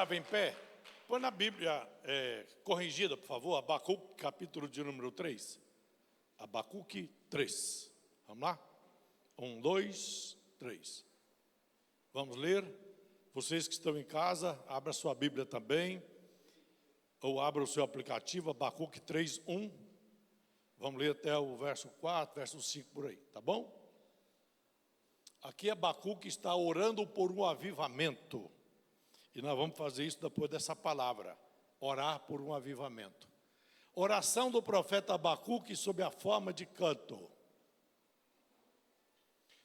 estava em pé, põe na Bíblia corrigida, por favor, Abacuque, capítulo de número 3. Abacuque 3. Vamos lá? 1, 2, 3. Vamos ler. Vocês que estão em casa, abra sua Bíblia também, ou abra o seu aplicativo, Abacuque 3, 1. Vamos ler até o verso 4, verso 5 por aí, tá bom? Aqui Abacuque está orando por um avivamento. E nós vamos fazer isso depois dessa palavra, orar por um avivamento. Oração do profeta Abacuque sob a forma de canto.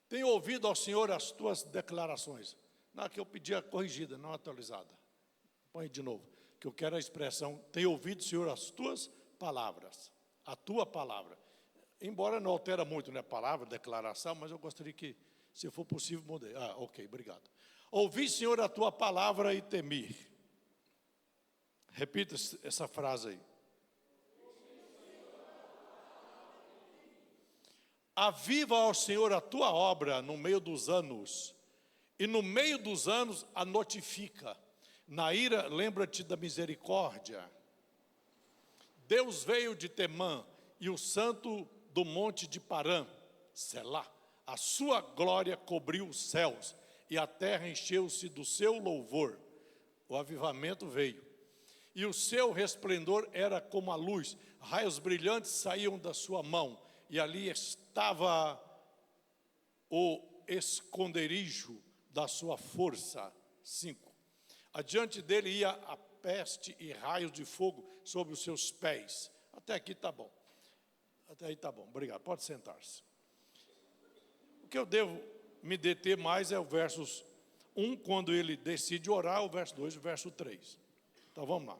Tenho ouvido ao Senhor as tuas declarações. Não, que eu pedi a corrigida, não atualizada. Põe de novo, que eu quero a expressão, tenho ouvido, Senhor, as tuas palavras. A tua palavra. Embora não altera muito, né, palavra, declaração, mas eu gostaria que, se for possível, mudei. Ok, obrigado. Ouvi, Senhor, a tua palavra e temi. Repita essa frase aí. Aviva ao Senhor a tua obra no meio dos anos, e no meio dos anos a notifica. Na ira, lembra-te da misericórdia. Deus veio de Temã, e o santo do monte de Parã, Selá. A sua glória cobriu os céus, e a terra encheu-se do seu louvor. O avivamento veio. E o seu resplendor era como a luz, raios brilhantes saíam da sua mão, e ali estava o esconderijo da sua força. 5. Adiante dele ia a peste e raios de fogo sobre os seus pés. Até aqui está bom. Até aí está bom, obrigado, pode sentar-se. O que eu devo me deter mais é o versos 1, quando ele decide orar, o verso 2 e o verso 3. Então vamos lá.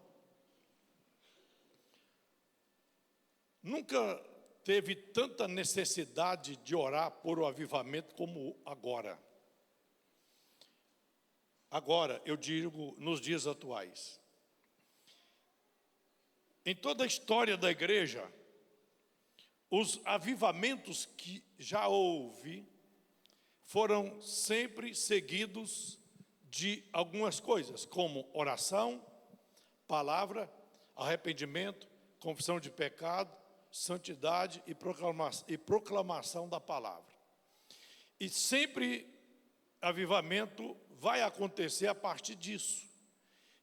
Nunca teve tanta necessidade de orar por o avivamento como agora. Agora, eu digo, nos dias atuais. Em toda a história da igreja, os avivamentos que já houve foram sempre seguidos de algumas coisas, como oração, palavra, arrependimento, confissão de pecado, santidade e proclamação da palavra. E sempre avivamento vai acontecer a partir disso.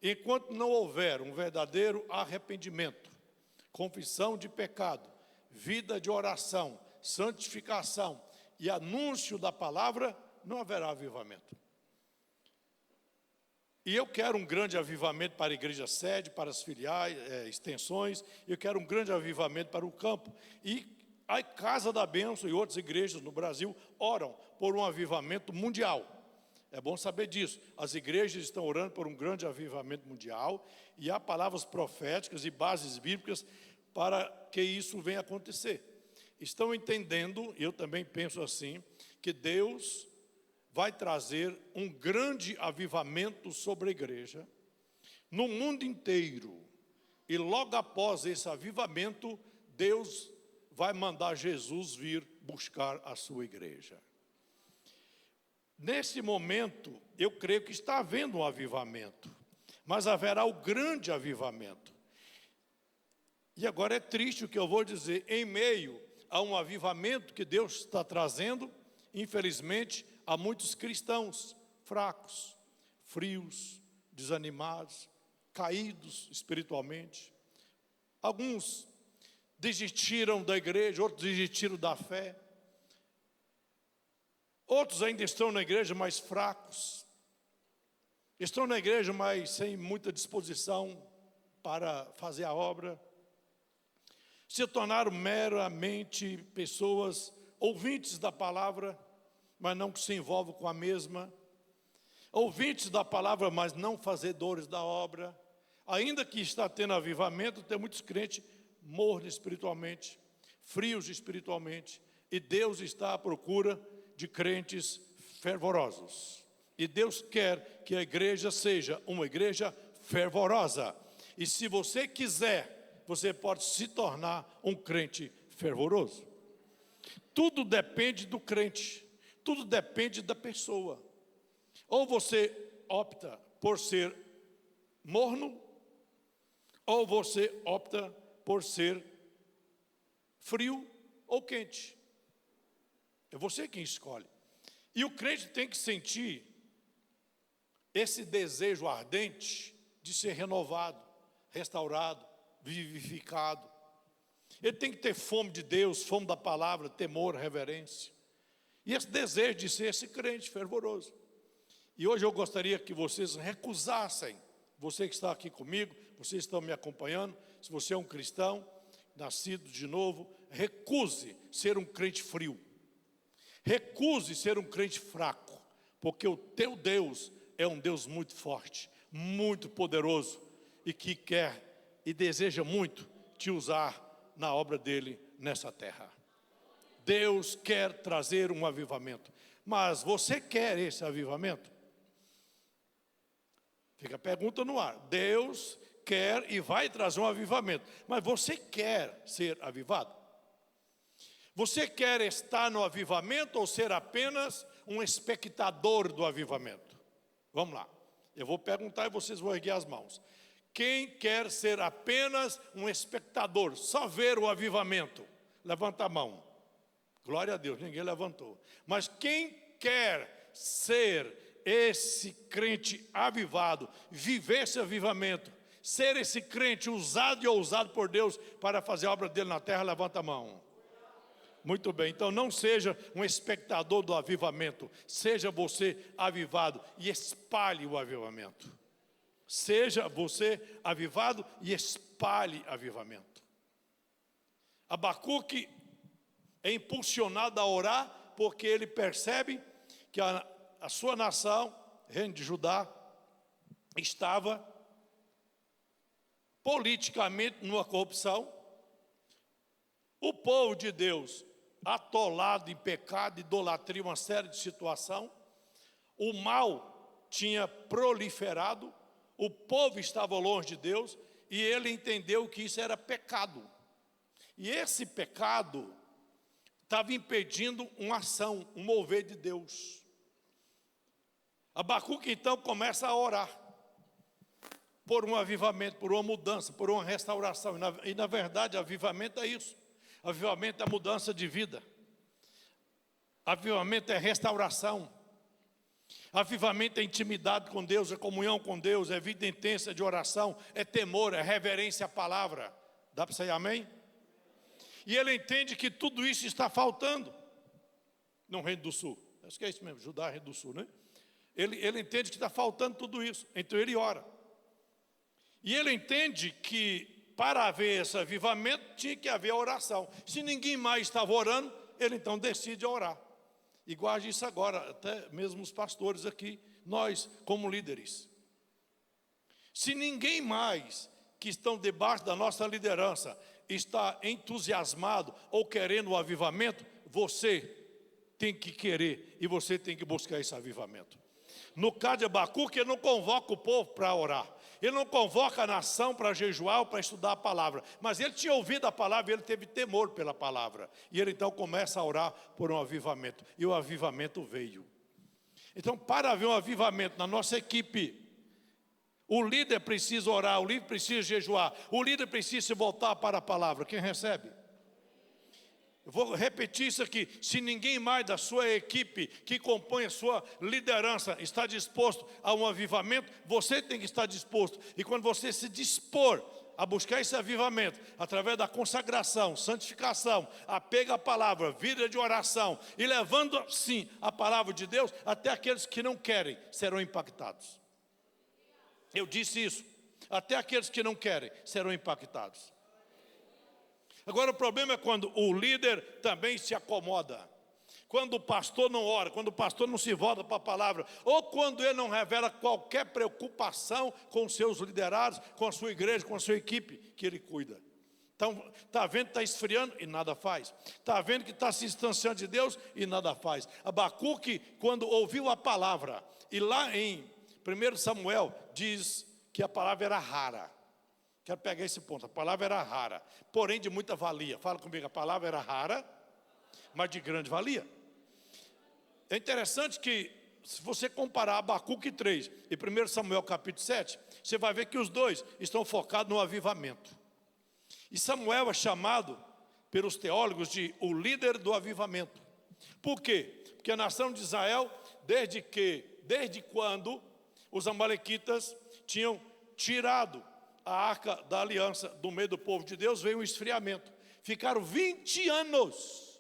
Enquanto não houver um verdadeiro arrependimento, confissão de pecado, vida de oração, santificação e anúncio da palavra, não haverá avivamento. E eu quero um grande avivamento para a igreja sede, para as filiais, extensões. Eu quero um grande avivamento para o campo. E a Casa da Bênção e outras igrejas no Brasil oram por um avivamento mundial. É bom saber disso. As igrejas estão orando por um grande avivamento mundial. E há palavras proféticas e bases bíblicas para que isso venha acontecer. Estão entendendo, eu também penso assim, que Deus vai trazer um grande avivamento sobre a igreja, no mundo inteiro. E logo após esse avivamento, Deus vai mandar Jesus vir buscar a sua igreja. Nesse momento, eu creio que está havendo um avivamento, mas haverá o grande avivamento. E agora é triste o que eu vou dizer, em meio a um avivamento que Deus está trazendo, infelizmente, há muitos cristãos fracos, frios, desanimados, caídos espiritualmente. Alguns desistiram da igreja, outros desistiram da fé. Outros ainda estão na igreja mais fracos. Estão na igreja, mas sem muita disposição para fazer a obra. Se tornaram meramente pessoas ouvintes da palavra, mas não se envolvem com a mesma. Ouvintes da palavra, mas não fazedores da obra. Ainda que está tendo avivamento, tem muitos crentes mornos espiritualmente, frios espiritualmente. E Deus está à procura de crentes fervorosos. E Deus quer que a igreja seja uma igreja fervorosa. E se você quiser, você pode se tornar um crente fervoroso. Tudo depende do crente. Tudo depende da pessoa. Ou você opta por ser morno, ou você opta por ser frio ou quente. É você quem escolhe. E o crente tem que sentir esse desejo ardente de ser renovado, restaurado, vivificado. Ele tem que ter fome de Deus, fome da palavra, temor, reverência. E esse desejo de ser esse crente fervoroso. E hoje eu gostaria que vocês recusassem, você que está aqui comigo, vocês estão me acompanhando, se você é um cristão, nascido de novo, recuse ser um crente frio. Recuse ser um crente fraco, porque o teu Deus é um Deus muito forte, muito poderoso, e que quer e deseja muito te usar na obra dele nessa terra. Deus quer trazer um avivamento. Mas você quer esse avivamento? Fica a pergunta no ar. Deus quer e vai trazer um avivamento. Mas você quer ser avivado? Você quer estar no avivamento ou ser apenas um espectador do avivamento? Vamos lá. Eu vou perguntar e vocês vão erguer as mãos. Quem quer ser apenas um espectador, só ver o avivamento? Levanta a mão. Glória a Deus, ninguém levantou. Mas quem quer ser esse crente avivado, viver esse avivamento, ser esse crente usado e ousado por Deus para fazer a obra dele na terra, levanta a mão. Muito bem, então não seja um espectador do avivamento, seja você avivado e espalhe o avivamento. Seja você avivado e espalhe avivamento. Abacuque é impulsionado a orar porque ele percebe que a sua nação, reino de Judá, estava politicamente numa corrupção. O povo de Deus atolado em pecado, idolatria, uma série de situações. O mal tinha proliferado, o povo estava longe de Deus, e ele entendeu que isso era pecado. E esse pecado estava impedindo uma ação, um mover de Deus. Abacuque então começa a orar por um avivamento, por uma mudança, por uma restauração. E na verdade, avivamento é isso. Avivamento é mudança de vida. Avivamento é restauração. Avivamento é intimidade com Deus, é comunhão com Deus, é vida intensa de oração, é temor, é reverência à palavra. Dá para sair amém? E ele entende que tudo isso está faltando no Reino do Sul. Acho que é isso mesmo, Judá, Reino do Sul, né? Ele entende que está faltando tudo isso, então ele ora. E ele entende que para haver esse avivamento, tinha que haver oração. Se ninguém mais estava orando, ele então decide orar. Igual a isso agora, até mesmo os pastores aqui, nós como líderes. Se ninguém mais que estão debaixo da nossa liderança está entusiasmado ou querendo o avivamento, você tem que querer e você tem que buscar esse avivamento. No caso de Abacuque, ele não convoca o povo para orar. Ele não convoca a nação para jejuar ou para estudar a palavra. Mas ele tinha ouvido a palavra e ele teve temor pela palavra. E ele então começa a orar por um avivamento. E o avivamento veio. Então, para haver um avivamento na nossa equipe, o líder precisa orar, o líder precisa jejuar, o líder precisa se voltar para a palavra. Quem recebe? Eu vou repetir isso aqui. Se ninguém mais da sua equipe que compõe a sua liderança está disposto a um avivamento, você tem que estar disposto. E quando você se dispor a buscar esse avivamento, através da consagração, santificação, apego à palavra, vida de oração, e levando sim a palavra de Deus, até aqueles que não querem serão impactados. Eu disse isso. Até aqueles que não querem serão impactados. Agora o problema é quando o líder também se acomoda. Quando o pastor não ora, quando o pastor não se volta para a palavra, ou quando ele não revela qualquer preocupação com os seus liderados, com a sua igreja, com a sua equipe que ele cuida. Então, está vendo que está esfriando e nada faz. Está vendo que está se distanciando de Deus e nada faz. Abacuque, quando ouviu a palavra, e lá em 1 Samuel diz que a palavra era rara. Quero pegar esse ponto, a palavra era rara, porém de muita valia. Fala comigo, a palavra era rara, mas de grande valia. É interessante que se você comparar Abacuque 3 e 1 Samuel capítulo 7, você vai ver que os dois estão focados no avivamento. E Samuel é chamado pelos teólogos de o líder do avivamento. Por quê? Porque a nação de Israel, desde quando os amalequitas tinham tirado a arca da aliança do meio do povo de Deus, veio um esfriamento. Ficaram 20 anos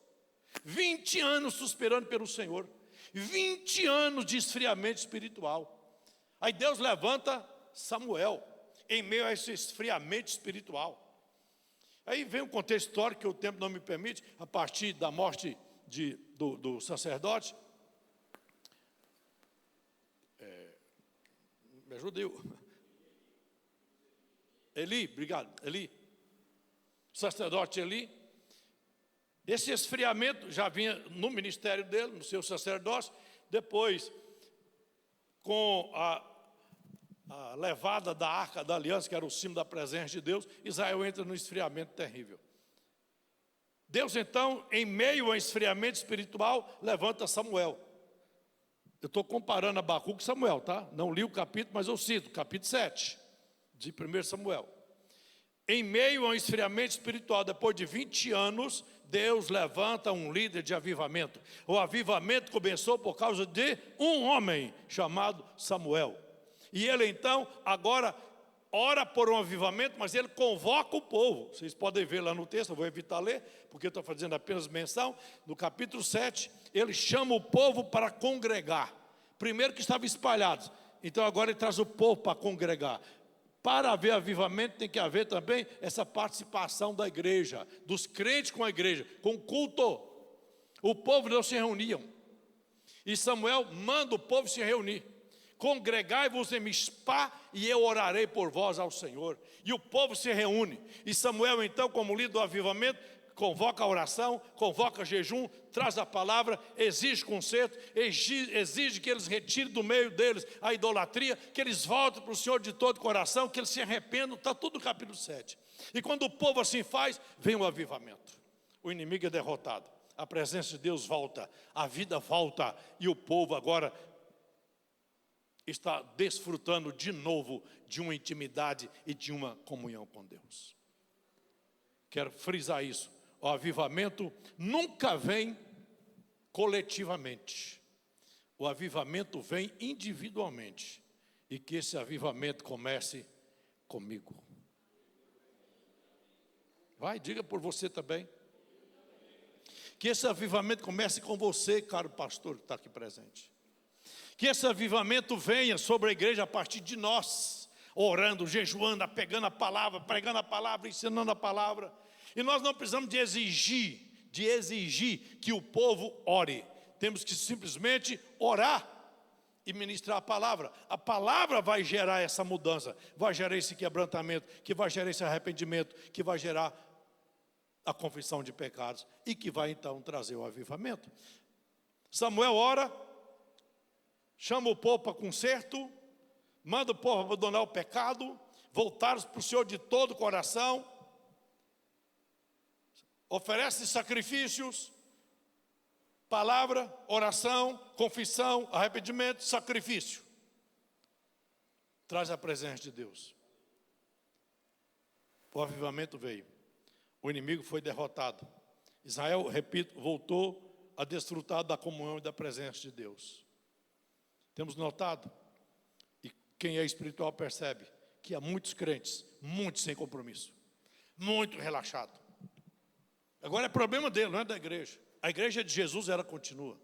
suspirando pelo Senhor, 20 anos de esfriamento espiritual. Aí Deus levanta Samuel em meio a esse esfriamento espiritual. Aí vem um contexto histórico que o tempo não me permite, a partir da morte do sacerdote. Me ajuda eu. Eli, obrigado, Eli. O sacerdote Eli. Esse esfriamento já vinha no ministério dele, no seu sacerdócio. Depois, com a levada da arca da aliança, que era o símbolo da presença de Deus, Israel entra no esfriamento terrível. Deus então, em meio ao esfriamento espiritual, levanta Samuel. Eu estou comparando Abacuque com Samuel, tá? Não li o capítulo, mas eu cito, capítulo 7, de 1 Samuel. Em meio ao esfriamento espiritual, depois de 20 anos, Deus levanta um líder de avivamento. O avivamento começou por causa de um homem chamado Samuel. E ele então, agora, ora por um avivamento, mas ele convoca o povo. Vocês podem ver lá no texto, eu vou evitar ler, porque eu estou fazendo apenas menção. No capítulo 7, ele chama o povo para congregar. Primeiro que estavam espalhados, então agora ele traz o povo para congregar. Para haver avivamento tem que haver também essa participação da igreja, dos crentes com a igreja, com o culto. O povo não se reuniam. E Samuel manda o povo se reunir. Congregai-vos em Mispá e eu orarei por vós ao Senhor. E o povo se reúne. E Samuel então, como líder do avivamento, convoca a oração, convoca jejum, traz a palavra, exige conserto, exige que eles retirem do meio deles a idolatria, que eles voltem para o Senhor de todo o coração, que eles se arrependam. Está tudo no capítulo 7. E quando o povo assim faz, vem o avivamento. O inimigo é derrotado, a presença de Deus volta, a vida volta, e o povo agora está desfrutando de novo de uma intimidade e de uma comunhão com Deus. Quero frisar isso. O avivamento nunca vem coletivamente. O avivamento vem individualmente. E que esse avivamento comece comigo. Vai, diga por você também. Que esse avivamento comece com você, caro pastor que está aqui presente. Que esse avivamento venha sobre a igreja a partir de nós, orando, jejuando, pegando a palavra, pregando a palavra, ensinando a palavra. E nós não precisamos de exigir que o povo ore. Temos que simplesmente orar e ministrar a palavra. A palavra vai gerar essa mudança, vai gerar esse quebrantamento, que vai gerar esse arrependimento, que vai gerar a confissão de pecados e que vai então trazer o avivamento. Samuel ora, chama o povo para conserto, manda o povo abandonar o pecado, voltar para o Senhor de todo o coração, oferece sacrifícios, palavra, oração, confissão, arrependimento, sacrifício. Traz a presença de Deus. O avivamento veio. O inimigo foi derrotado. Israel, repito, voltou a desfrutar da comunhão e da presença de Deus. Temos notado, e quem é espiritual percebe, que há muitos crentes, muitos sem compromisso, muito relaxado. Agora é problema dele, não é da igreja. A igreja de Jesus, ela continua.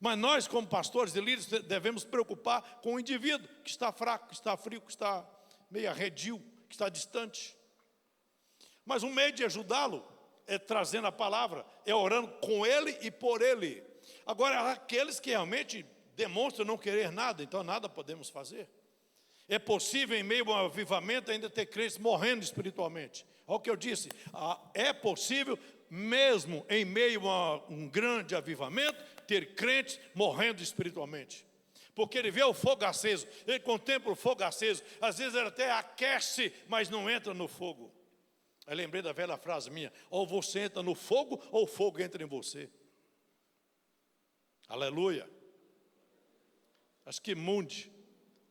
Mas nós, como pastores e líderes, devemos preocupar com o indivíduo que está fraco, que está frio, que está meio arredio, que está distante. Mas um meio de ajudá-lo é trazendo a palavra, é orando com ele e por ele. Agora, aqueles que realmente demonstram não querer nada, então nada podemos fazer. É possível, em meio ao avivamento, ainda ter crentes morrendo espiritualmente. Olha o que eu disse, é possível, mesmo em meio a um grande avivamento, ter crentes morrendo espiritualmente. Porque ele vê o fogo aceso, ele contempla o fogo aceso, às vezes ele até aquece, mas não entra no fogo. Eu lembrei da velha frase minha, ou você entra no fogo, ou o fogo entra em você. Aleluia. acho que Mundi,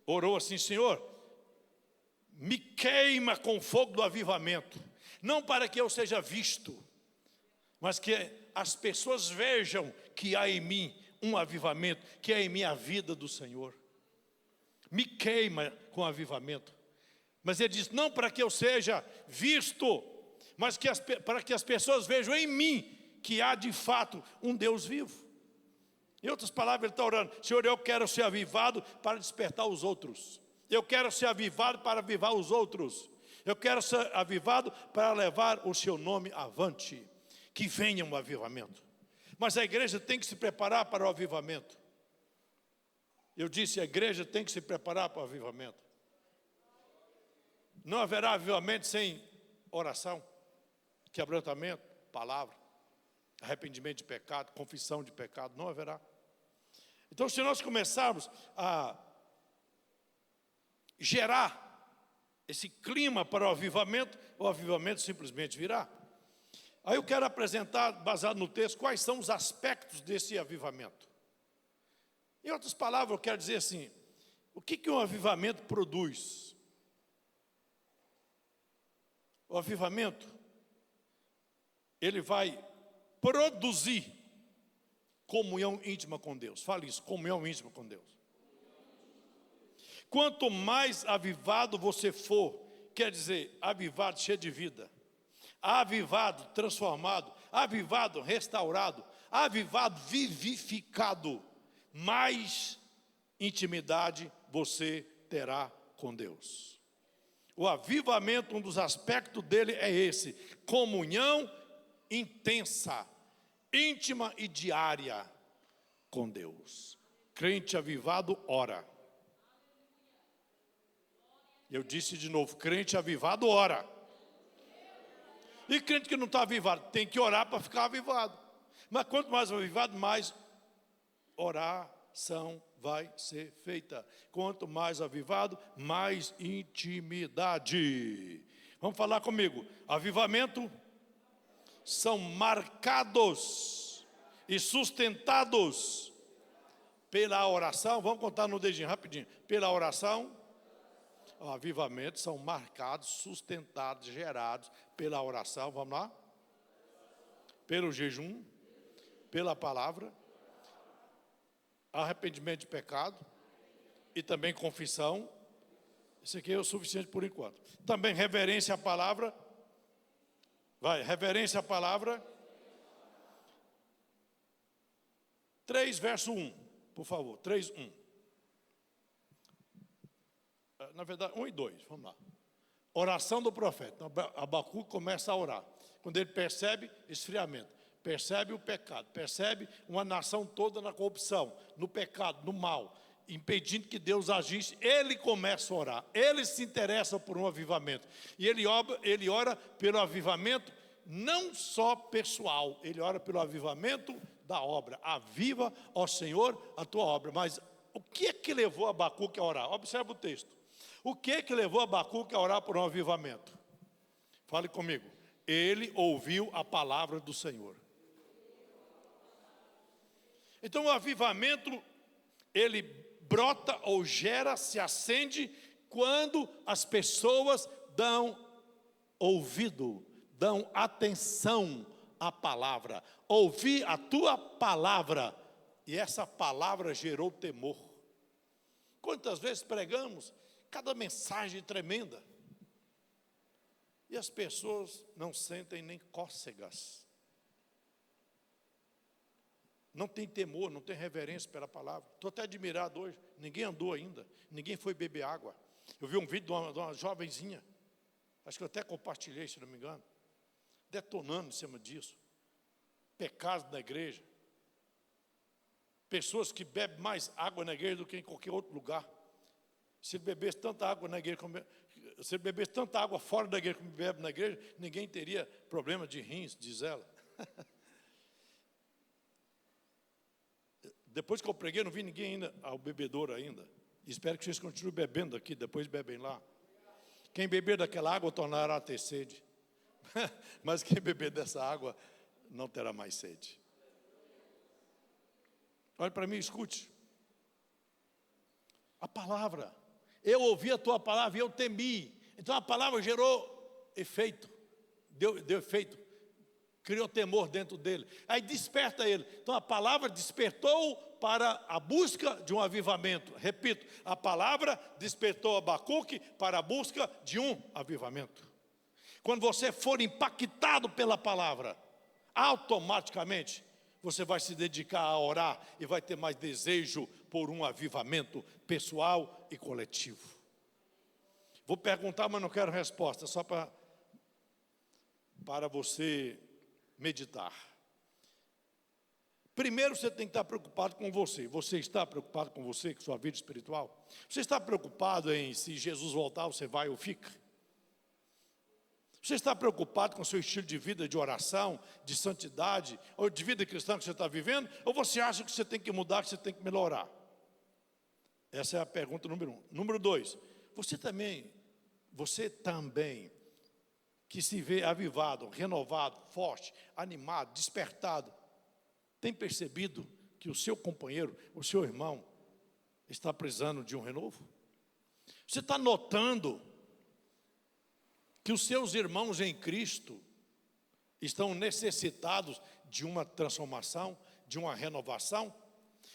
orou assim: Senhor, me queima com o fogo do avivamento, não para que eu seja visto, mas que as pessoas vejam que há em mim um avivamento, que há em mim a vida do Senhor. Me queima com avivamento. Mas ele diz: não para que eu seja visto, mas para que as pessoas vejam em mim que há de fato um Deus vivo. Em outras palavras, ele está orando: Senhor, eu quero ser avivado para despertar os outros. Eu quero ser avivado para avivar os outros. Eu quero ser avivado para levar o seu nome avante. Que venha um avivamento. Mas a igreja tem que se preparar para o avivamento. Eu disse: a igreja tem que se preparar para o avivamento. Não haverá avivamento sem oração, quebrantamento, palavra, arrependimento de pecado, confissão de pecado. Não haverá. Então, se nós começarmos a gerar esse clima para o avivamento simplesmente virá. Aí eu quero apresentar, baseado no texto, quais são os aspectos desse avivamento. Em outras palavras, eu quero dizer assim: o que um avivamento produz? O avivamento, ele vai produzir comunhão íntima com Deus. Fale isso: comunhão íntima com Deus. Quanto mais avivado você for, quer dizer, avivado, cheio de vida, avivado, transformado, avivado, restaurado, avivado, vivificado, mais intimidade você terá com Deus. O avivamento, um dos aspectos dele é esse: comunhão intensa, íntima e diária com Deus. Crente avivado ora. Eu disse de novo: crente avivado ora. E crente que não está avivado tem que orar para ficar avivado. Mas quanto mais avivado, mais oração vai ser feita. Quanto mais avivado, mais intimidade. Vamos falar comigo: avivamento são marcados e sustentados pela oração. Vamos contar no dedinho rapidinho. Pela oração. Avivamentos são marcados, sustentados, gerados pela oração. Vamos lá? Pelo jejum, pela palavra, arrependimento de pecado e também confissão. Isso aqui é o suficiente por enquanto. Também reverência à palavra. Vai, reverência à palavra. 3, verso 1, por favor. 3, 1. Na verdade, 1 e 2, vamos lá. Oração do profeta. Abacuque começa a orar. Quando ele percebe esfriamento, percebe o pecado, percebe uma nação toda na corrupção, no pecado, no mal, impedindo que Deus agisse, ele começa a orar. Ele se interessa por um avivamento. E ele ora pelo avivamento não só pessoal, ele ora pelo avivamento da obra. Aviva, ó Senhor, a tua obra. Mas o que é que levou Abacuque a orar? Observa o texto. O que é que levou Abacuque a orar por um avivamento? Fale comigo. Ele ouviu a palavra do Senhor. Então o avivamento, ele brota ou gera, se acende quando as pessoas dão ouvido, dão atenção à palavra. Ouvi a tua palavra, e essa palavra gerou temor. Quantas vezes pregamos cada mensagem tremenda, e as pessoas não sentem nem cócegas, não tem temor, não tem reverência pela palavra. Estou até admirado hoje, ninguém andou ainda, ninguém foi beber água. Eu vi um vídeo de uma jovenzinha, acho que eu até compartilhei, se não me engano, detonando em cima disso, pecados na igreja, pessoas que bebem mais água na igreja do que em qualquer outro lugar. Se ele bebesse tanta água na igreja, se ele bebesse tanta água fora da igreja como bebe na igreja, ninguém teria problema de rins, diz ela. Depois que eu preguei, não vi ninguém ainda ao bebedouro ainda. Espero que vocês continuem bebendo aqui, depois bebem lá. Quem beber daquela água tornará a ter sede. Mas quem beber dessa água não terá mais sede. Olhe para mim, escute. A palavra. Eu ouvi a tua palavra e eu temi. Então a palavra gerou efeito. Deu efeito. Criou temor dentro dele. Aí desperta ele. Então a palavra despertou para a busca de um avivamento. Repito, a palavra despertou Abacuque para a busca de um avivamento. Quando você for impactado pela palavra, automaticamente você vai se dedicar a orar e vai ter mais desejo por um avivamento pessoal e coletivo. Vou perguntar, mas não quero resposta, só para você meditar. Primeiro você tem que estar preocupado com você. Você está preocupado com você, com sua vida espiritual? Você está preocupado em se Jesus voltar, você vai ou fica? Você está preocupado com o seu estilo de vida, de oração, de santidade, ou de vida cristã que você está vivendo? Ou você acha que você tem que mudar, que você tem que melhorar? Essa é a pergunta número 1. Número 2, você também que se vê avivado, renovado, forte, animado, despertado, tem percebido que o seu companheiro, o seu irmão, está precisando de um renovo? Você está notando que os seus irmãos em Cristo estão necessitados de uma transformação, de uma renovação?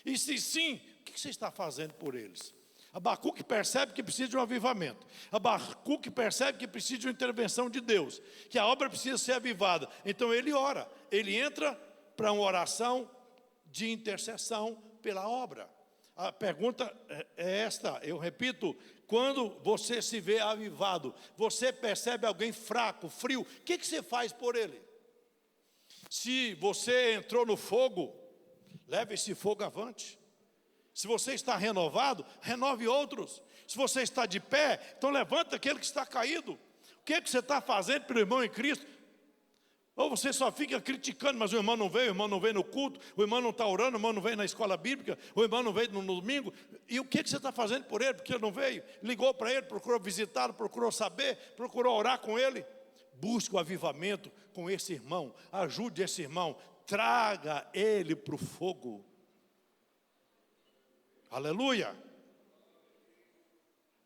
E se sim, o que você está fazendo por eles? Abacuque percebe que precisa de um avivamento. Abacuque percebe que precisa de uma intervenção de Deus, que a obra precisa ser avivada. Então ele ora, ele entra para uma oração de intercessão pela obra. A pergunta é esta, eu repito: quando você se vê avivado, você percebe alguém fraco, frio, o que você faz por ele? Se você entrou no fogo, leve esse fogo avante. Se você está renovado, renove outros. Se você está de pé, então levanta aquele que está caído. O que você está fazendo pelo irmão em Cristo? Ou você só fica criticando, mas o irmão não veio no culto, o irmão não está orando, o irmão não veio na escola bíblica, o irmão não veio no domingo. E o que você está fazendo por ele? Porque ele não veio, ligou para ele, procurou visitá-lo, procurou saber, procurou orar com ele. Busque o avivamento com esse irmão, ajude esse irmão, traga ele para o fogo. Aleluia!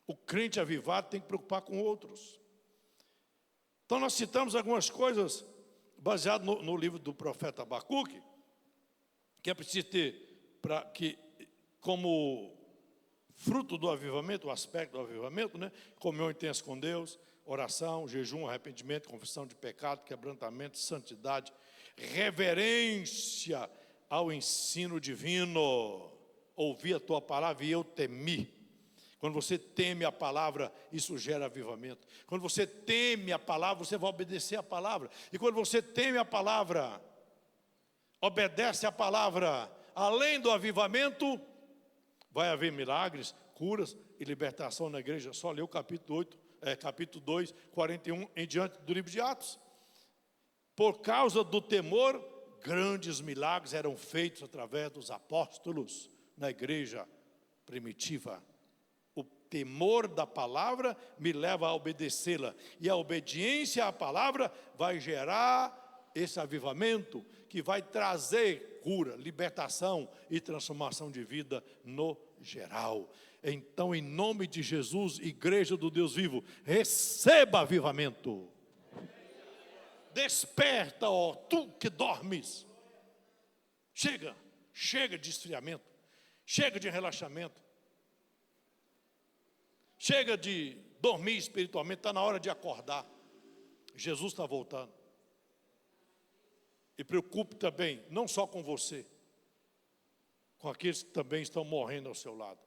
O crente avivado tem que preocupar com outros. Então nós citamos algumas coisas baseado no livro do profeta Abacuque, que é preciso ter, como fruto do avivamento, o aspecto do avivamento, né? Comunhão intensa com Deus, oração, jejum, arrependimento, confissão de pecado, quebrantamento, santidade, reverência ao ensino divino. Ouvi a tua palavra e eu temi. Quando você teme a palavra, isso gera avivamento. Quando você teme a palavra, você vai obedecer a palavra. E quando você teme a palavra, obedece a palavra, além do avivamento, vai haver milagres, curas e libertação na igreja. Só lê o capítulo 2, 41 em diante do livro de Atos. Por causa do temor, grandes milagres eram feitos através dos apóstolos na igreja primitiva. O temor da palavra me leva a obedecê-la, e a obediência à palavra vai gerar esse avivamento que vai trazer cura, libertação e transformação de vida no geral. Então, em nome de Jesus, igreja do Deus vivo, receba avivamento. Desperta, ó tu que dormes. Chega de esfriamento, chega de relaxamento. Chega de dormir espiritualmente, está na hora de acordar. Jesus está voltando. E preocupe também, não só com você, com aqueles que também estão morrendo ao seu lado.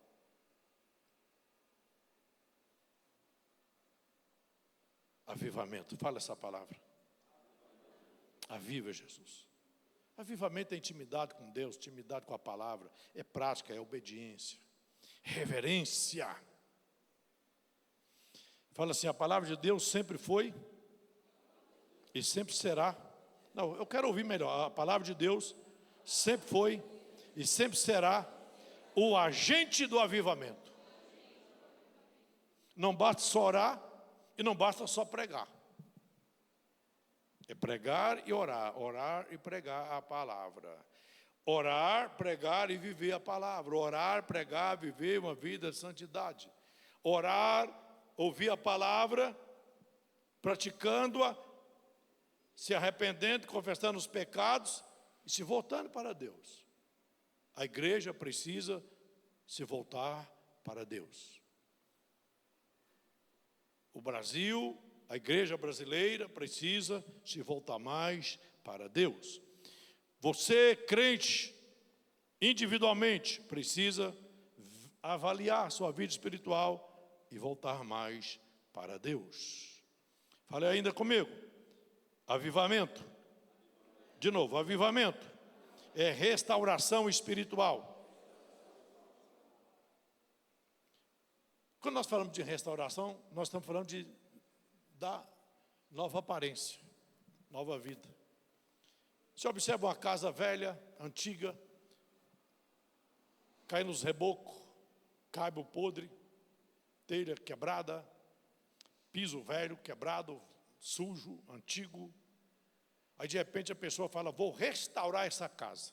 Avivamento, fala essa palavra. Aviva Jesus. Avivamento é intimidade com Deus, intimidade com a palavra, é prática, é obediência, reverência. Fala assim: a palavra de Deus sempre foi e sempre será. Não, eu quero ouvir melhor. A palavra de Deus sempre foi e sempre será o agente do avivamento. Não basta só orar e não basta só pregar. É pregar e orar, orar e pregar a palavra. Orar, pregar e viver a palavra. Orar, pregar, viver uma vida de santidade. Orar, ouvir a palavra, praticando-a, se arrependendo, confessando os pecados e se voltando para Deus. A igreja precisa se voltar para Deus. O Brasil, a igreja brasileira precisa se voltar mais para Deus. Você, crente, individualmente, precisa avaliar sua vida espiritual e voltar mais para Deus. Fale ainda comigo. Avivamento. De novo, avivamento é restauração espiritual. Quando nós falamos de restauração, nós estamos falando de dar nova aparência, nova vida. Você observa uma casa velha, antiga, cai nos rebocos, cabo podre, telha quebrada, piso velho, quebrado, sujo, antigo. Aí de repente a pessoa fala, vou restaurar essa casa.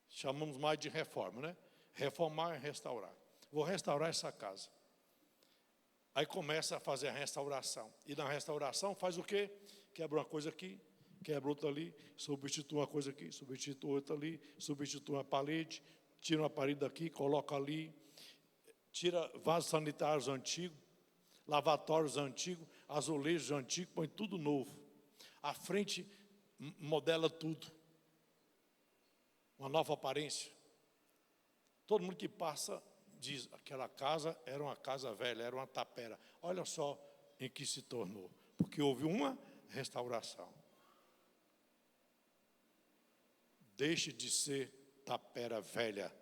Chamamos mais de reforma, né? Reformar e restaurar. Vou restaurar essa casa. Aí começa a fazer a restauração. E na restauração faz o quê? Quebra uma coisa aqui, quebra outra ali, substitui uma coisa aqui, substitui outra ali, substitui uma parede, tira uma parede daqui, coloca ali, tira vasos sanitários antigos, lavatórios antigos, azulejos antigos, põe tudo novo. A frente modela tudo. Uma nova aparência. Todo mundo que passa diz, aquela casa era uma casa velha, era uma tapera. Olha só em que se tornou. Porque houve uma restauração. Deixe de ser tapera velha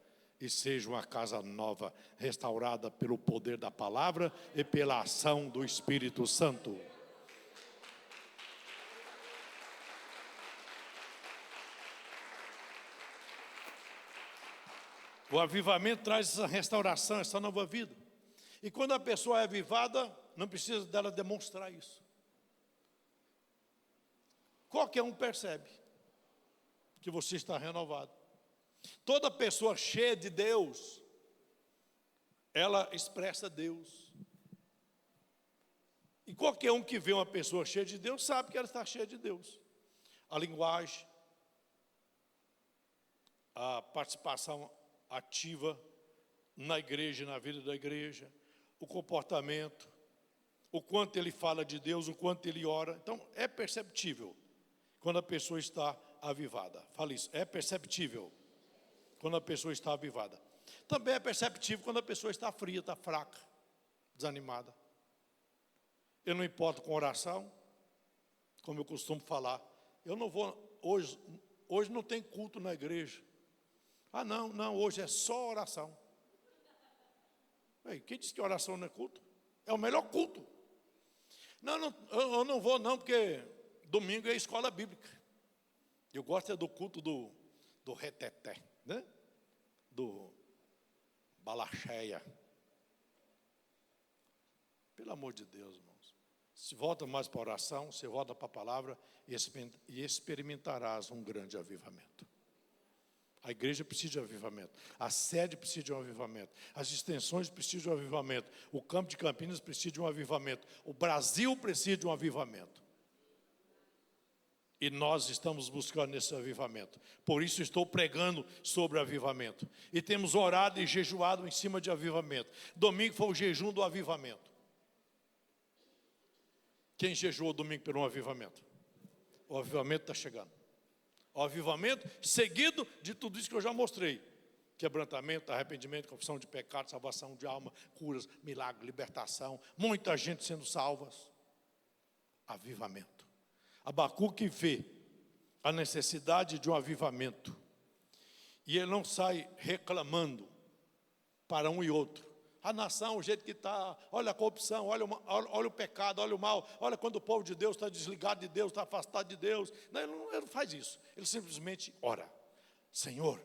e seja uma casa nova, restaurada pelo poder da palavra e pela ação do Espírito Santo. O avivamento traz essa restauração, essa nova vida. E quando a pessoa é avivada, não precisa dela demonstrar isso. Qualquer um percebe que você está renovado. Toda pessoa cheia de Deus, ela expressa Deus. E qualquer um que vê uma pessoa cheia de Deus, sabe que ela está cheia de Deus. A linguagem, a participação ativa na igreja, na vida da igreja, o comportamento, o quanto ele fala de Deus, o quanto ele ora. Então, é perceptível quando a pessoa está avivada. Fala isso, é perceptível quando a pessoa está avivada. Também é perceptível quando a pessoa está fria, está fraca, desanimada. Eu não importo com oração, como eu costumo falar. Eu não vou, hoje não tem culto na igreja. Ah, não, hoje é só oração. Ei, quem disse que oração não é culto? É o melhor culto. Não, eu não vou não, porque domingo é escola bíblica. Eu gosto do culto do reteté, né? Do balacheia. Pelo amor de Deus, irmãos. Se volta mais para a oração, se volta para a palavra e experimentarás um grande avivamento. A igreja precisa de avivamento, a sede precisa de um avivamento, as extensões precisam de um avivamento, o campo de Campinas precisa de um avivamento, o Brasil precisa de um avivamento. E nós estamos buscando esse avivamento. Por isso estou pregando sobre avivamento. E temos orado e jejuado em cima de avivamento. Domingo foi o jejum do avivamento. Quem jejuou domingo pelo avivamento? O avivamento está chegando. O avivamento seguido de tudo isso que eu já mostrei. Quebrantamento, arrependimento, confissão de pecado, salvação de alma, curas, milagre, libertação. Muita gente sendo salvas. Avivamento. Abacuque vê a necessidade de um avivamento. E ele não sai reclamando para um e outro. A nação, o jeito que está, olha a corrupção, olha o pecado, olha o mal, olha quando o povo de Deus está desligado de Deus, está afastado de Deus. Não, ele não faz isso, ele simplesmente ora. Senhor,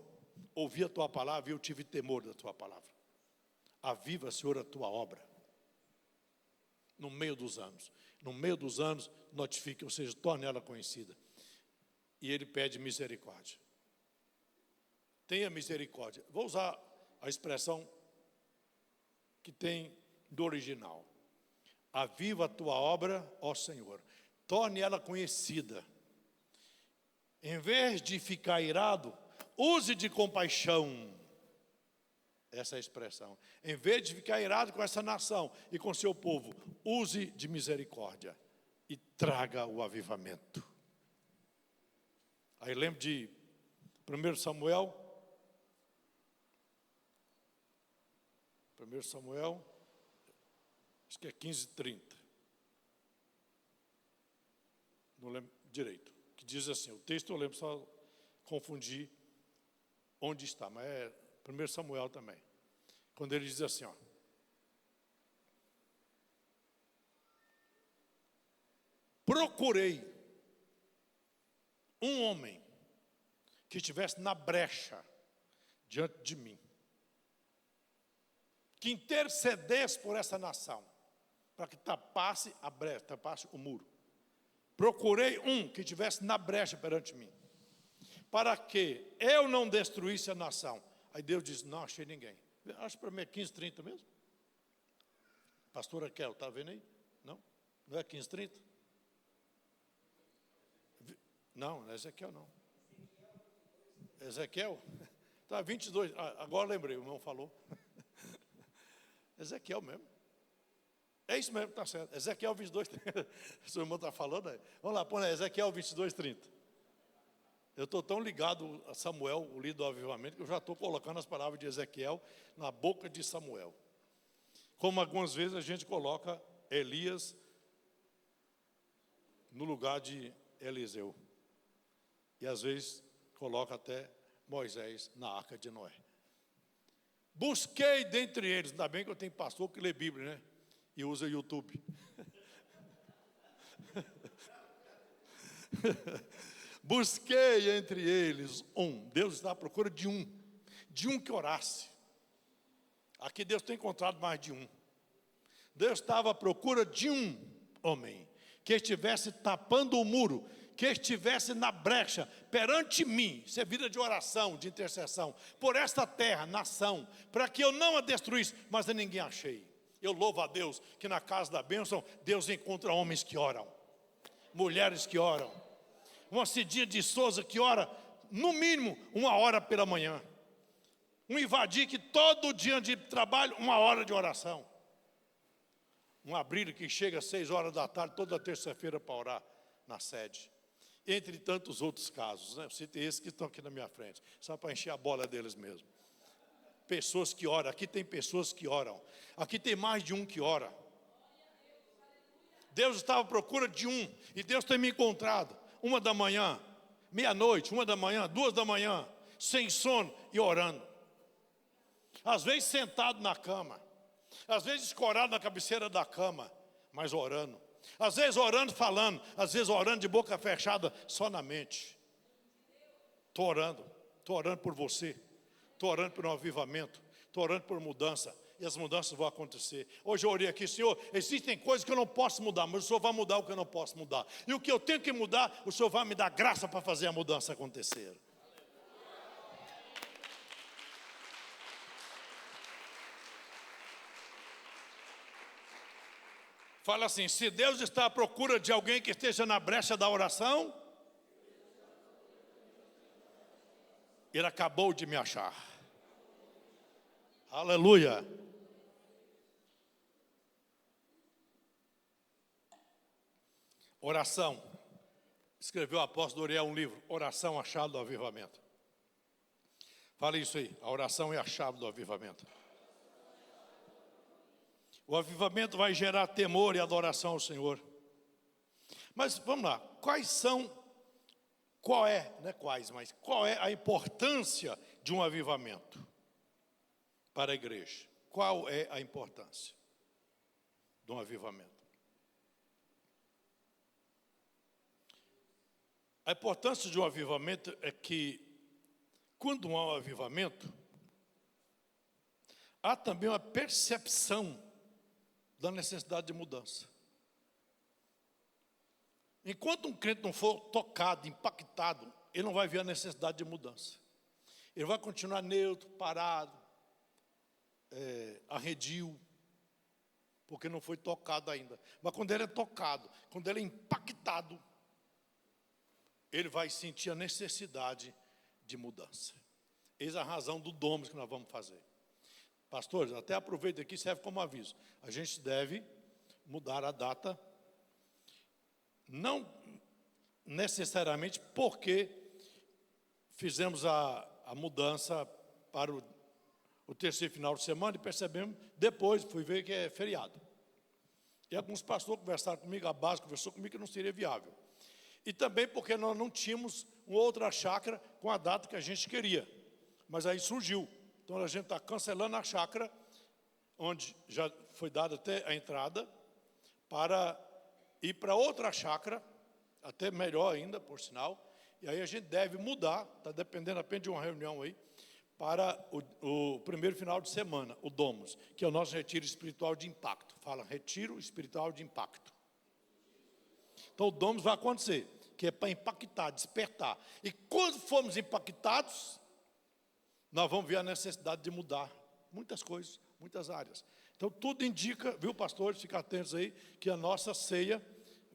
ouvi a tua palavra e eu tive temor da tua palavra. Aviva, Senhor, a tua obra. No meio dos anos, notifique, ou seja, torne ela conhecida. E ele pede misericórdia. tenha misericórdia. Vou usar a expressão que tem do original. Aviva a tua obra, ó Senhor. Torne ela conhecida. Em vez de ficar irado, use de compaixão. Essa é a expressão. Em vez de ficar irado com essa nação e com seu povo, use de misericórdia e traga o avivamento. Aí lembro de 1 Samuel. 1 Samuel, acho que é 15:30. Não lembro direito. Que diz assim, o texto eu lembro, só confundi onde está, mas é 1 Samuel também. Quando ele diz assim, ó. Procurei um homem que estivesse na brecha diante de mim, que intercedesse por essa nação, para que tapasse a brecha, tapasse o muro. Procurei um que estivesse na brecha perante mim, para que eu não destruísse a nação. Aí Deus diz, não achei ninguém. Acho para mim é 15:30 mesmo. Pastora Kel, está vendo aí? Não? Não é 15:30? Não, não é Ezequiel não. Ezequiel? Tá, 22, agora lembrei, o irmão falou. Ezequiel mesmo. É isso mesmo, está certo. Ezequiel 22:30. O seu irmão está falando aí. Vamos lá, põe aí, Ezequiel 22:30. Eu estou tão ligado a Samuel, o líder do avivamento, que eu já estou colocando as palavras de Ezequiel na boca de Samuel. Como algumas vezes a gente coloca Elias no lugar de Eliseu. E às vezes coloca até Moisés na arca de Noé. Busquei dentre eles, ainda bem que eu tenho pastor que lê Bíblia, né? E usa YouTube. Busquei entre eles um. Deus está à procura de um que orasse. Aqui Deus tem encontrado mais de um. Deus estava à procura de um homem que estivesse tapando o muro, que estivesse na brecha perante mim. Isso é vida de oração, de intercessão, por esta terra, nação, para que eu não a destruísse, mas a ninguém achei. Eu louvo a Deus que na casa da bênção Deus encontra homens que oram, mulheres que oram, uma Cidinha de Souza que ora no mínimo 1 hora pela manhã, um Ivadir que todo dia de trabalho 1 hora de oração, um Abrílio que chega às 6 horas da tarde toda terça-feira para orar na sede, entre tantos outros casos, né? Eu citei esses que estão aqui na minha frente, só para encher a bola deles mesmo. Pessoas que oram, aqui tem pessoas que oram, aqui tem mais de um que ora. Deus estava à procura de um, e Deus tem me encontrado 1 da manhã, meia-noite, 1 da manhã, 2 da manhã, sem sono e orando. Às vezes sentado na cama, às vezes escorado na cabeceira da cama, mas orando. Às vezes orando, falando, às vezes orando de boca fechada, só na mente. Estou orando por você, estou orando por um avivamento, estou orando por mudança, e as mudanças vão acontecer. Hoje eu orei aqui, Senhor, existem coisas que eu não posso mudar, mas o Senhor vai mudar o que eu não posso mudar. E o que eu tenho que mudar, o Senhor vai me dar graça para fazer a mudança acontecer. Fala assim, se Deus está à procura de alguém que esteja na brecha da oração, Ele acabou de me achar. Aleluia. Oração. Escreveu o apóstolo Uriel um livro, Oração, a chave do avivamento. Fala isso aí, a oração é a chave do avivamento. O avivamento vai gerar temor e adoração ao Senhor. Mas vamos lá, qual é a importância de um avivamento para a igreja? Qual é a importância de um avivamento? A importância de um avivamento é que, quando há um avivamento, há também uma percepção da necessidade de mudança. Enquanto um crente não for tocado, impactado, ele não vai ver a necessidade de mudança. Ele vai continuar neutro, parado, arredio, porque não foi tocado ainda. Mas quando ele é tocado, quando ele é impactado, ele vai sentir a necessidade de mudança. Eis a razão do Domus que nós vamos fazer. Pastores, até aproveito aqui, serve como aviso. A gente deve mudar a data, não necessariamente porque fizemos a mudança para o terceiro final de semana e percebemos, depois fui ver que é feriado. E alguns pastores conversaram comigo, a base conversou comigo que não seria viável. E também porque nós não tínhamos uma outra chácara com a data que a gente queria. Mas aí surgiu. Então a gente está cancelando a chácara, onde já foi dada até a entrada, para ir para outra chácara, até melhor ainda, por sinal. E aí a gente deve mudar, está dependendo apenas de uma reunião aí, para o primeiro final de semana, o Domus, que é o nosso retiro espiritual de impacto. Fala, retiro espiritual de impacto. Então o Domus vai acontecer, que é para impactar, despertar. E quando formos impactados, nós vamos ver a necessidade de mudar muitas coisas, muitas áreas. Então tudo indica, viu, pastores, fiquem atentos aí, que a nossa ceia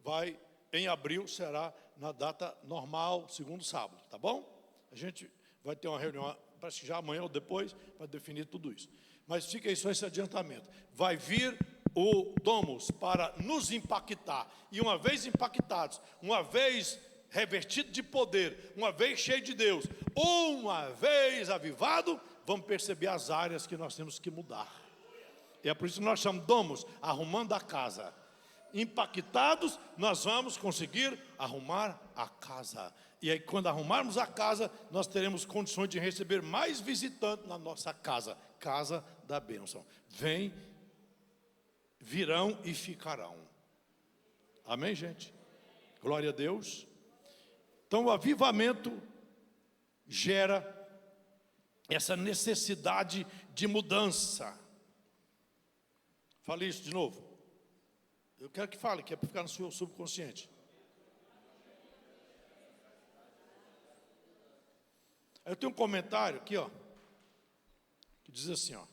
vai, em abril, será na data normal, segundo sábado, tá bom? A gente vai ter uma reunião, parece que já amanhã ou depois, para definir tudo isso. Mas fica aí só esse adiantamento. Vai vir o Domus para nos impactar. E uma vez impactados, uma vez revestido de poder, uma vez cheio de Deus, uma vez avivado, vamos perceber as áreas que nós temos que mudar. E é por isso que nós chamamos Domus, arrumando a casa. Impactados, nós vamos conseguir arrumar a casa. E aí, quando arrumarmos a casa, nós teremos condições de receber mais visitantes na nossa casa. Casa da bênção. Vem, virão e ficarão. Amém, gente? Glória a Deus. Então, o avivamento gera essa necessidade de mudança. Fale isso de novo. Eu quero que fale, que é para ficar no seu subconsciente. Eu tenho um comentário aqui, ó, que diz assim, ó: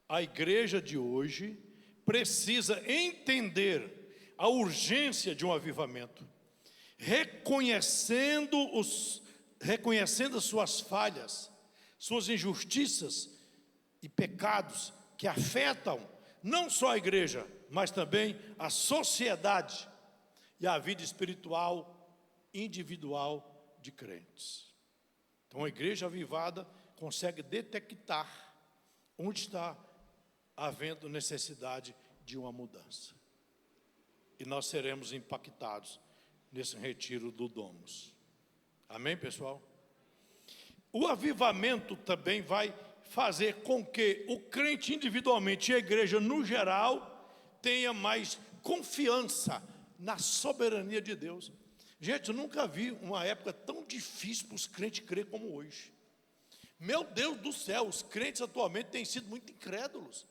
a igreja de hoje precisa entender a urgência de um avivamento, reconhecendo as suas falhas, suas injustiças e pecados que afetam não só a igreja, mas também a sociedade e a vida espiritual individual de crentes. Então a igreja avivada consegue detectar onde está havendo necessidade de uma mudança. E nós seremos impactados nesse retiro do Domus. Amém, pessoal? O avivamento também vai fazer com que o crente individualmente e a igreja no geral tenha mais confiança na soberania de Deus. Gente, eu nunca vi uma época tão difícil para os crentes crer como hoje. Meu Deus do céu, os crentes atualmente têm sido muito incrédulos.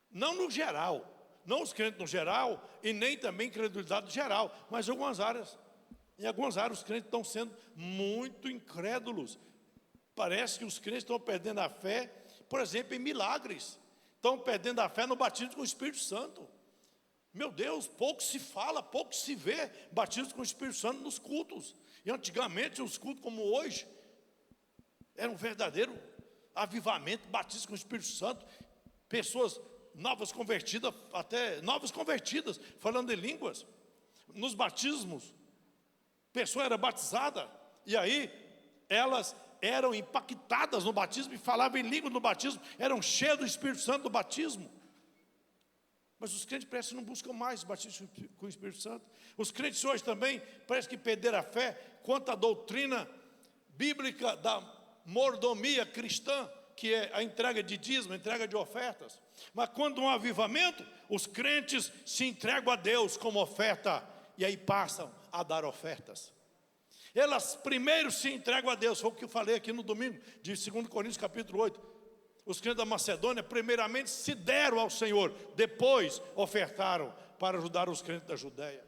Não no geral, não os crentes no geral, e nem também incredulidade geral, mas em algumas áreas. Em algumas áreas os crentes estão sendo muito incrédulos. Parece que os crentes estão perdendo a fé, por exemplo, em milagres. Estão perdendo a fé no batismo com o Espírito Santo. Meu Deus, pouco se fala, pouco se vê batismo com o Espírito Santo nos cultos. E antigamente os cultos como hoje era um verdadeiro avivamento, batismo com o Espírito Santo. Pessoas novas convertidas, até novas convertidas, falando em línguas. Nos batismos, pessoa era batizada, e aí elas eram impactadas no batismo e falavam em língua no batismo, eram cheias do Espírito Santo do batismo. Mas os crentes parece que não buscam mais batismo com o Espírito Santo. Os crentes hoje também parece que perderam a fé quanto à doutrina bíblica da mordomia cristã, que é a entrega de dízimo, a entrega de ofertas. Mas quando há um avivamento, os crentes se entregam a Deus como oferta, e aí passam a dar ofertas. Elas primeiro se entregam a Deus, foi o que eu falei aqui no domingo, de 2 Coríntios capítulo 8. Os crentes da Macedônia primeiramente se deram ao Senhor, depois ofertaram para ajudar os crentes da Judéia.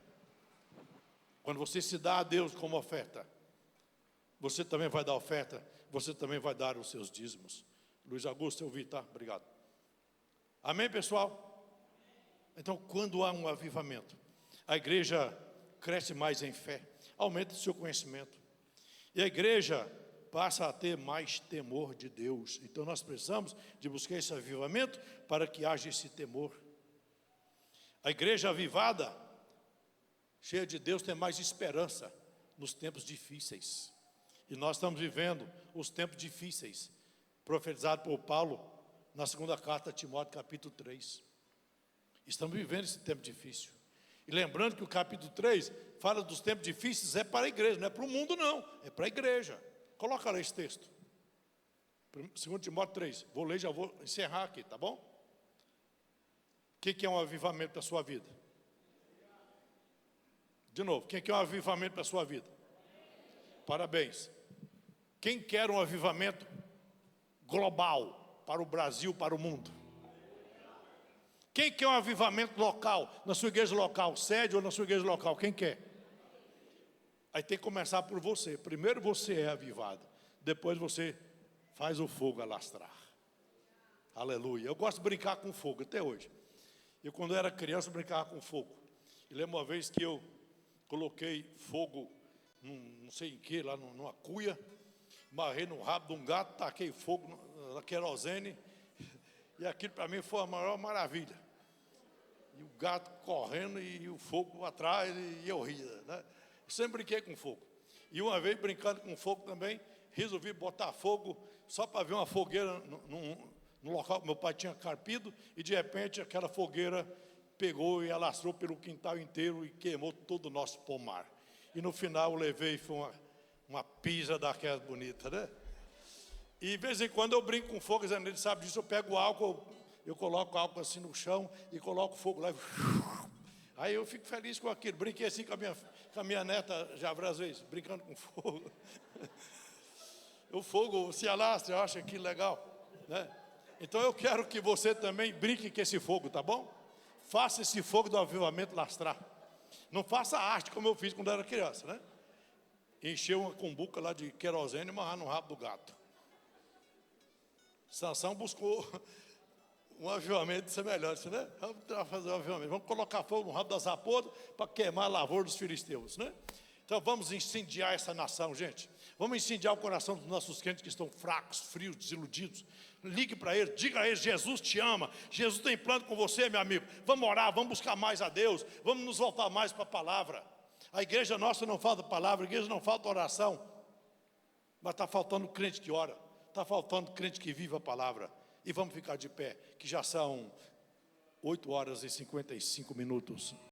Quando você se dá a Deus como oferta, Você também vai dar oferta, você também vai dar os seus dízimos. Luiz Augusto, eu vi, tá? Obrigado. Amém, pessoal? Então, quando há um avivamento, a igreja cresce mais em fé, aumenta o seu conhecimento. E a igreja passa a ter mais temor de Deus. Então nós precisamos de buscar esse avivamento para que haja esse temor. A igreja avivada, cheia de Deus, tem mais esperança nos tempos difíceis. E nós estamos vivendo os tempos difíceis, profetizado por Paulo na segunda carta a Timóteo, capítulo 3. Estamos vivendo esse tempo difícil. E lembrando que o capítulo 3 fala dos tempos difíceis, é para a igreja, não é para o mundo não, é para a igreja. Coloca lá esse texto. 2 Timóteo 3, vou ler, já vou encerrar aqui, tá bom? O que é um avivamento para a sua vida? De novo, o que é um avivamento para a sua vida? Parabéns. Quem quer um avivamento global para o Brasil, para o mundo? Quem quer um avivamento local, na sua igreja local, sede ou na sua igreja local? Quem quer? Aí tem que começar por você. Primeiro você é avivado, depois você faz o fogo alastrar. Aleluia. Eu gosto de brincar com fogo até hoje. Eu quando era criança brincava com fogo. E lembro uma vez que eu coloquei fogo, não sei em que, lá numa cuia, marrei no rabo de um gato, taquei fogo na querosene, e aquilo para mim foi a maior maravilha. E o gato correndo e o fogo atrás, e eu ria, né? Eu sempre brinquei com fogo. E uma vez brincando com fogo também, resolvi botar fogo só para ver uma fogueira no local que meu pai tinha carpido, e de repente aquela fogueira pegou e alastrou pelo quintal inteiro e queimou todo o nosso pomar. E no final eu levei, foi uma pisa daquela bonita, né? E de vez em quando eu brinco com fogo, ele sabe disso, eu pego álcool, eu coloco álcool assim no chão e coloco fogo lá. Aí eu fico feliz com aquilo. Brinquei assim com a minha neta já várias vezes, brincando com fogo. O fogo se alastra, eu acho aquilo legal, né? Então eu quero que você também brinque com esse fogo, tá bom? Faça esse fogo do avivamento lastrar. Não faça arte como eu fiz quando era criança, né? Encheu uma cumbuca lá de querosene e amarrar no rabo do gato. Sansão buscou um avivamento semelhante, né? Vamos fazer um avivamento, vamos colocar fogo no rabo das raposas para queimar a lavoura dos filisteus, né? Então vamos incendiar essa nação, gente. Vamos incendiar o coração dos nossos crentes que estão fracos, frios, desiludidos. Ligue para eles, diga a eles, Jesus te ama, Jesus tem plano com você, meu amigo. Vamos orar, vamos buscar mais a Deus, vamos nos voltar mais para a palavra. A igreja nossa não falta palavra, a igreja não falta oração, mas está faltando crente que ora, está faltando crente que vive a palavra. E vamos ficar de pé, que já são 8 horas e 55 minutos.